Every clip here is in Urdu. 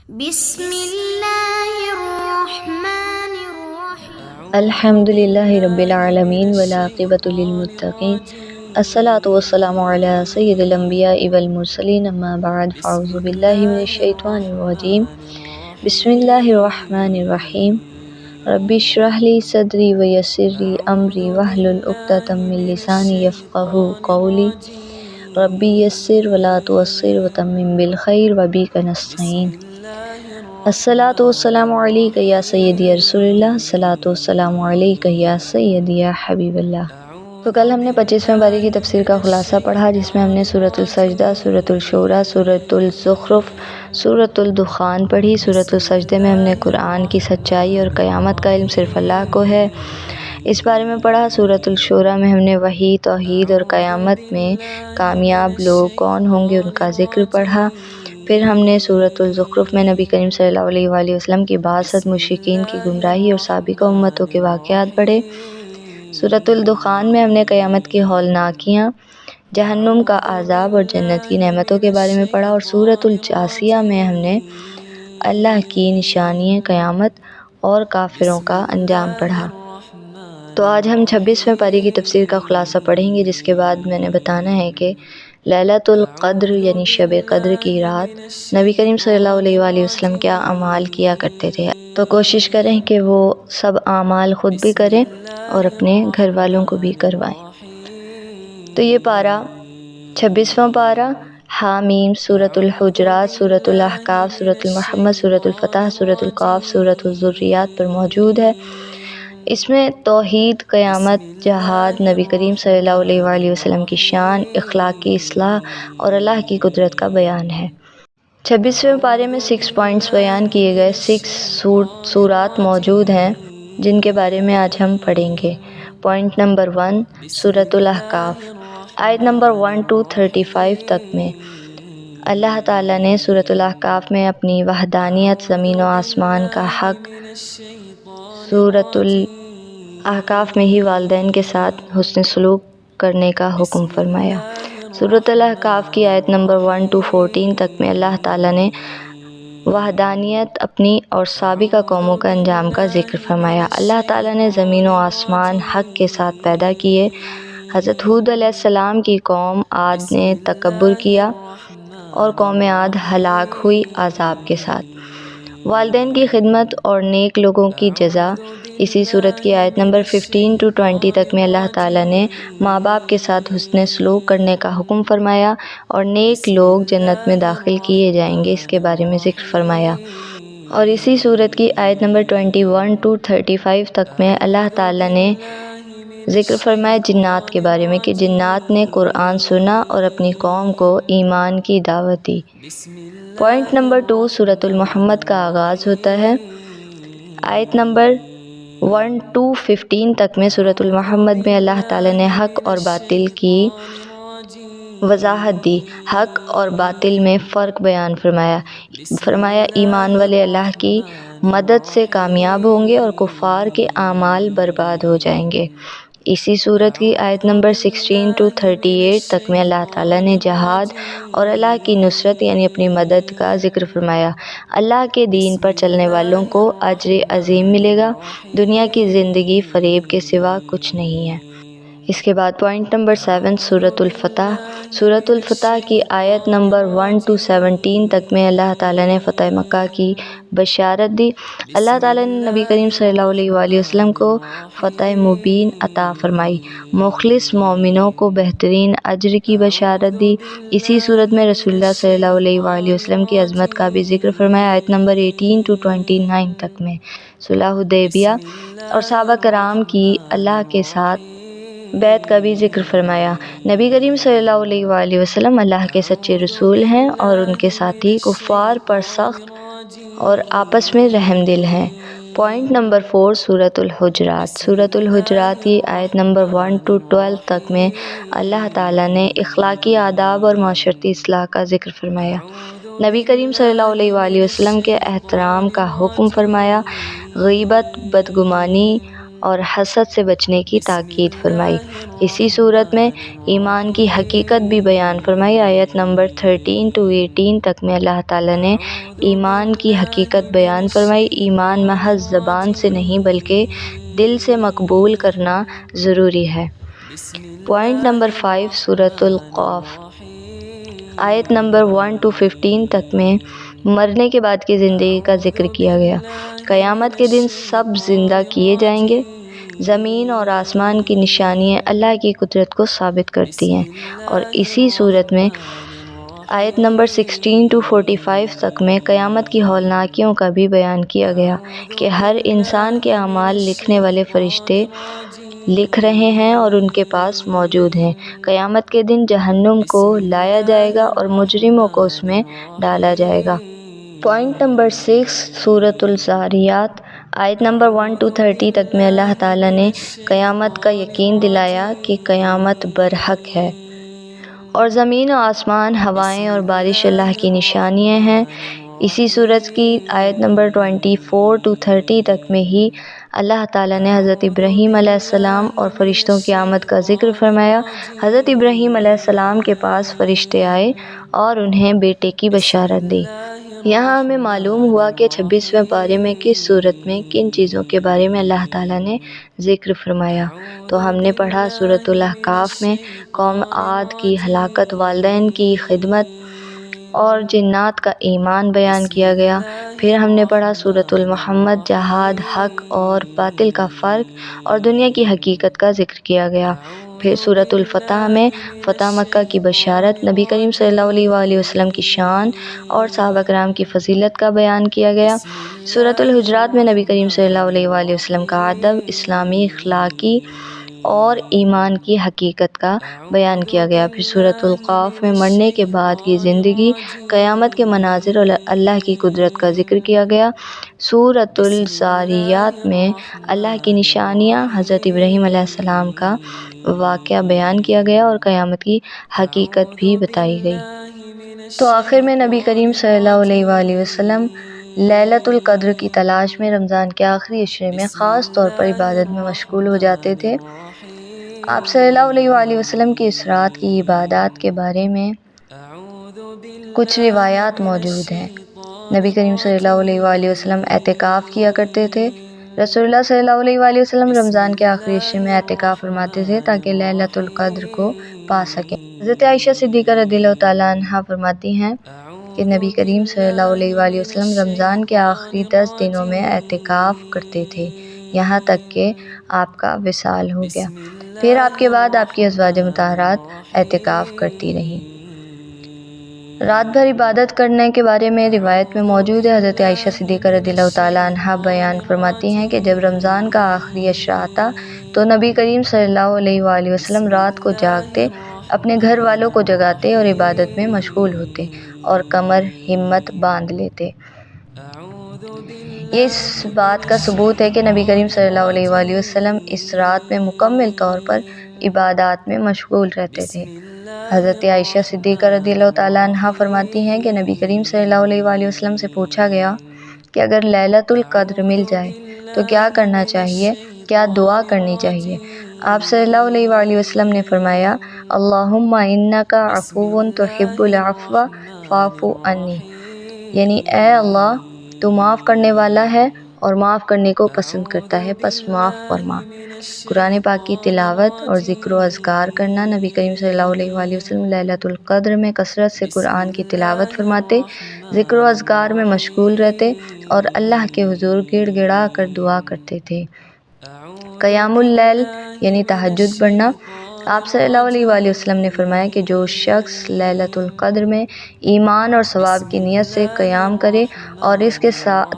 بسم اللہ الرحمن الرحیم الحمدللہ رب العالمین والعاقبۃ للمتقین الصلاۃ والسلام علی سید الانبیاء والمرسلین اما بعد فاعوذ باللہ من الشیطان الرجیم بسم اللہ الرحمن الرحیم رب اشرح لی صدری ویسر لی امری واحلل عقدۃ من لسانی یفقہوا قولی ربی یسر ولا تعسر وتمم بالخیر وبک نستعین الصلاۃ والسلام علیک یا سیدی یا رسول اللہ، الصلاۃ والسلام علیک یا سیدی یا حبیب اللہ۔ تو کل ہم نے 25ویں پارے کی تفسیر کا خلاصہ پڑھا، جس میں ہم نے سورۃ السجدہ، سورۃ الشورى، سورۃ الزخرف، سورۃ الدخان پڑھی۔ سورۃ السجدہ میں ہم نے قرآن کی سچائی اور قیامت کا علم صرف اللہ کو ہے، اس بارے میں پڑھا۔ سورۃ الشورى میں ہم نے وحی، توحید اور قیامت میں کامیاب لوگ کون ہوں گے ان کا ذکر پڑھا۔ پھر ہم نے سورۃ الزخرف میں نبی کریم صلی اللہ علیہ وآلہ وسلم کی بعثت، مشرکین کی گمراہی اور سابقہ امتوں کے واقعات پڑھے۔ سورۃ الدخان میں ہم نے قیامت کی ہولناکیاں، جہنم کا عذاب اور جنت کی نعمتوں کے بارے میں پڑھا، اور سورۃ الجاثیہ میں ہم نے اللہ کی نشانیاں، قیامت اور کافروں کا انجام پڑھا۔ تو آج ہم 26ویں پارے کی تفسیر کا خلاصہ پڑھیں گے، جس کے بعد میں نے بتانا ہے کہ لیلۃ القدر یعنی شب قدر کی رات نبی کریم صلی اللہ علیہ وآلہ وسلم کیا اعمال کیا کرتے تھے، تو کوشش کریں کہ وہ سب اعمال خود بھی کریں اور اپنے گھر والوں کو بھی کروائیں۔ تو یہ پارہ 26واں پارہ حامیم، سورۃ الحجرات، سورۃ الاحقاف، سورۃ المحمد، سورۃ الفتح، سورۃ القاف، سورۃ الذریات پر موجود ہے۔ اس میں توحید، قیامت، جہاد، نبی کریم صلی اللہ علیہ وآلہ وسلم کی شان، اخلاقی اصلاح اور اللہ کی قدرت کا بیان ہے۔ 26ویں پارے میں 6 پوائنٹس بیان کیے گئے، 6 سورات موجود ہیں جن کے بارے میں آج ہم پڑھیں گے۔ پوائنٹ نمبر 1، سورۃ الاحقاف، آیت نمبر 1 to 35 تک میں اللہ تعالیٰ نے سورۃ الاحقاف میں اپنی وحدانیت، زمین و آسمان کا حق، سورۃ الاحقاف میں ہی والدین کے ساتھ حسن سلوک کرنے کا حکم فرمایا۔ سورۃ الاحقاف کی آیت نمبر 1 to 14 تک میں اللہ تعالیٰ نے وحدانیت اپنی اور سابقہ قوموں کا انجام کا ذکر فرمایا۔ اللہ تعالیٰ نے زمین و آسمان حق کے ساتھ پیدا کیے۔ حضرت ہود علیہ السلام کی قوم عاد نے تکبر کیا اور قوم عاد ہلاک ہوئی عذاب کے ساتھ۔ والدین کی خدمت اور نیک لوگوں کی جزا، اسی صورت کی آیت نمبر 15 to 20 تک میں اللہ تعالیٰ نے ماں باپ کے ساتھ حسن سلوک کرنے کا حکم فرمایا اور نیک لوگ جنت میں داخل کیے جائیں گے، اس کے بارے میں ذکر فرمایا۔ اور اسی صورت کی آیت نمبر 21 to 35 تک میں اللہ تعالیٰ نے ذکر فرمایا جنات کے بارے میں کہ جنات نے قرآن سنا اور اپنی قوم کو ایمان کی دعوت دی۔ پوائنٹ نمبر 2، سورۃ المحمد کا آغاز ہوتا ہے۔ آیت نمبر 1 to 15 تک میں سورۃ المحمد میں اللہ تعالیٰ نے حق اور باطل کی وضاحت دی، حق اور باطل میں فرق بیان فرمایا ایمان والے اللہ کی مدد سے کامیاب ہوں گے اور کفار کے اعمال برباد ہو جائیں گے۔ اسی صورت کی آیت نمبر 16 to 38 تک میں اللہ تعالیٰ نے جہاد اور اللہ کی نصرت یعنی اپنی مدد کا ذکر فرمایا۔ اللہ کے دین پر چلنے والوں کو اجر عظیم ملے گا، دنیا کی زندگی فریب کے سوا کچھ نہیں ہے۔ اس کے بعد پوائنٹ نمبر 7، سورۃ الفتح، سورۃ الفتح کی آیت نمبر 1 to 17 تک میں اللہ تعالیٰ نے فتح مکہ کی بشارت دی۔ اللہ تعالیٰ نے نبی کریم صلی اللہ علیہ وآلہ وسلم کو فتح مبین عطا فرمائی، مخلص مومنوں کو بہترین اجر کی بشارت دی۔ اسی صورت میں رسول اللہ صلی اللہ علیہ وآلہ وسلم کی عظمت کا بھی ذکر فرمایا۔ آیت نمبر 18 to 29 تک میں صلح حدیبیہ اور صحابہ کرام کی اللہ کے ساتھ بیعت کا بھی ذکر فرمایا۔ نبی کریم صلی اللہ علیہ وآلہ وسلم اللہ کے سچے رسول ہیں اور ان کے ساتھی کفار پر سخت اور آپس میں رحم دل ہیں۔ پوائنٹ نمبر 4، سورۃ الحجرات، سورۃ الحجرات کی آیت نمبر 1 to 12 تک میں اللہ تعالیٰ نے اخلاقی آداب اور معاشرتی اصلاح کا ذکر فرمایا۔ نبی کریم صلی اللہ علیہ وآلہ وسلم کے احترام کا حکم فرمایا، غیبت، بدگمانی اور حسد سے بچنے کی تاکید فرمائی۔ اسی صورت میں ایمان کی حقیقت بھی بیان فرمائی۔ آیت نمبر 13 to 18 تک میں اللہ تعالیٰ نے ایمان کی حقیقت بیان فرمائی۔ ایمان محض زبان سے نہیں بلکہ دل سے مقبول کرنا ضروری ہے۔ پوائنٹ نمبر 5 سورۃ القاف آیت نمبر 1 to 15 تک میں مرنے کے بعد کی زندگی کا ذکر کیا گیا۔ قیامت کے دن سب زندہ کیے جائیں گے۔ زمین اور آسمان کی نشانیاں اللہ کی قدرت کو ثابت کرتی ہیں، اور اسی صورت میں آیت نمبر 16 to 45 تک میں قیامت کی ہولناکیوں کا بھی بیان کیا گیا کہ ہر انسان کے اعمال لکھنے والے فرشتے لکھ رہے ہیں اور ان کے پاس موجود ہیں۔ قیامت کے دن جہنم کو لایا جائے گا اور مجرموں کو اس میں ڈالا جائے گا۔ پوائنٹ نمبر 6 سورۃ الذاریات آیت نمبر 1 to 30 تک میں اللہ تعالیٰ نے قیامت کا یقین دلایا کہ قیامت برحق ہے، اور زمین و آسمان، ہوائیں اور بارش اللہ کی نشانیاں ہیں۔ اسی سورت کی آیت نمبر 24 to 30 تک میں ہی اللہ تعالیٰ نے حضرت ابراہیم علیہ السلام اور فرشتوں کی آمد کا ذکر فرمایا۔ حضرت ابراہیم علیہ السلام کے پاس فرشتے آئے اور انہیں بیٹے کی بشارت دی۔ یہاں ہمیں معلوم ہوا کہ 26ویں پارے میں کس صورت میں کن چیزوں کے بارے میں اللہ تعالیٰ نے ذکر فرمایا۔ تو ہم نے پڑھا سورۃ الاحقاف میں قوم عاد کی ہلاکت، والدین کی خدمت اور جنات کا ایمان بیان کیا گیا۔ پھر ہم نے پڑھا سورۃ المحمد، جہاد، حق اور باطل کا فرق اور دنیا کی حقیقت کا ذکر کیا گیا۔ پھر سورۃ الفتح میں فتح مکہ کی بشارت، نبی کریم صلی اللہ علیہ وآلہ وسلم کی شان اور صحابہ کرام کی فضیلت کا بیان کیا گیا۔ سورۃ الحجرات میں نبی کریم صلی اللہ علیہ وآلہ وسلم کا ادب، اسلامی اخلاقی اور ایمان کی حقیقت کا بیان کیا گیا۔ پھر سورۃ القاف میں مرنے کے بعد کی زندگی، قیامت کے مناظر اور اللہ کی قدرت کا ذکر کیا گیا۔ سورۃ الذاریات میں اللہ کی نشانیاں، حضرت ابراہیم علیہ السلام کا واقعہ بیان کیا گیا اور قیامت کی حقیقت بھی بتائی گئی۔ تو آخر میں نبی کریم صلی اللہ علیہ وآلہ وسلم لیلۃ القدر کی تلاش میں رمضان کے آخری عشرے میں خاص طور پر عبادت میں مشغول ہو جاتے تھے۔ آپ صلی اللہ علیہ وآلہ وسلم کی اس رات کی عبادات کے بارے میں کچھ روایات موجود ہیں۔ نبی کریم صلی اللہ علیہ وآلہ وسلم اعتکاف کیا کرتے تھے۔ رسول اللہ صلی اللہ علیہ وآلہ وسلم رمضان کے آخری عشرے میں اعتکاف فرماتے تھے تاکہ لیلۃ القدر کو پا سکیں۔ حضرت عائشہ صدیقہ رضی اللہ تعالیٰ عنہا فرماتی ہیں کہ نبی کریم صلی اللہ علیہ وآلہ وسلم رمضان کے آخری 10 دنوں میں اعتکاف کرتے تھے، یہاں تک کہ آپ کا وصال ہو گیا۔ پھر آپ کے بعد آپ کی ازواج مطہرات اعتکاف کرتی رہیں۔ رات بھر عبادت کرنے کے بارے میں روایت میں موجود ہے۔ حضرت عائشہ صدیقہ رضی اللہ تعالیٰ عنہا بیان فرماتی ہیں کہ جب رمضان کا آخری عشرہ آتا تو نبی کریم صلی اللہ علیہ وآلہ وسلم رات کو جاگتے، اپنے گھر والوں کو جگاتے اور عبادت میں مشغول ہوتے اور کمر ہمت باندھ لیتے۔ یہ اس بات کا ثبوت ہے کہ نبی کریم صلی اللہ علیہ وآلہ وسلم اس رات میں مکمل طور پر عبادات میں مشغول رہتے تھے۔ حضرت عائشہ صدیقہ رضی اللہ تعالیٰ عنہا فرماتی ہیں کہ نبی کریم صلی اللہ علیہ وآلہ وسلم سے پوچھا گیا کہ اگر لیلۃ القدر مل جائے تو کیا کرنا چاہیے، کیا دعا کرنی چاہیے؟ آپ صلی اللہ علیہ وآلہ وسلم نے فرمایا، اللہم انک عفو تحب العفو فاعف عنی، یعنی اے اللہ تو معاف کرنے والا ہے اور معاف کرنے کو پسند کرتا ہے، پس معاف فرما۔ قرآن پاک کی تلاوت اور ذکر و اذکار کرنا۔ نبی کریم صلی اللہ علیہ وآلہ وسلم لیلۃ القدر میں کثرت سے قرآن کی تلاوت فرماتے، ذکر و اذکار میں مشغول رہتے اور اللہ کے حضور گڑ گڑا کر دعا کرتے تھے۔ قیام اللیل یعنی تہجد پڑھنا۔ آپ صلی اللہ علیہ وآلہ وسلم نے فرمایا کہ جو شخص لیلۃ القدر میں ایمان اور ثواب کی نیت سے قیام کرے اور اس کے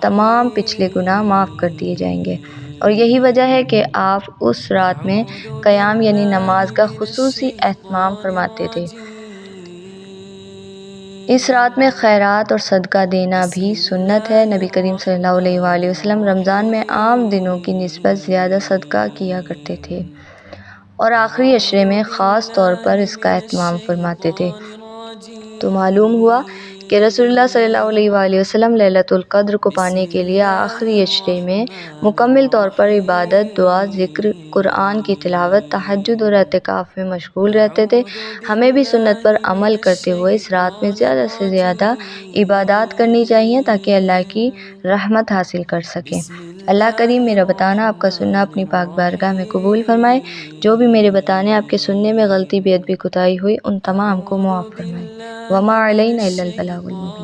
تمام پچھلے گناہ معاف کر دیے جائیں گے، اور یہی وجہ ہے کہ آپ اس رات میں قیام یعنی نماز کا خصوصی اہتمام فرماتے تھے۔ اس رات میں خیرات اور صدقہ دینا بھی سنت ہے۔ نبی کریم صلی اللہ علیہ وآلہ وسلم رمضان میں عام دنوں کی نسبت زیادہ صدقہ کیا کرتے تھے اور آخری عشرے میں خاص طور پر اس کا اہتمام فرماتے تھے۔ تو معلوم ہوا کہ رسول اللہ صلی اللہ علیہ وآلہ وسلم لیلۃ القدر کو پانے کے لیے آخری عشرے میں مکمل طور پر عبادت، دعا، ذکر، قرآن کی تلاوت، تہجد اور اعتکاف میں مشغول رہتے تھے۔ ہمیں بھی سنت پر عمل کرتے ہوئے اس رات میں زیادہ سے زیادہ عبادات کرنی چاہیے تاکہ اللہ کی رحمت حاصل کر سکیں۔ اللہ کریم میرا بتانا، آپ کا سننا اپنی پاک بارگاہ میں قبول فرمائے۔ جو بھی میرے بتانے، آپ کے سننے میں غلطی، بے ادبی، کوتاہی ہوئی، ان تمام کو معاف فرمائے۔ وما علینا الا البلاغ المبین۔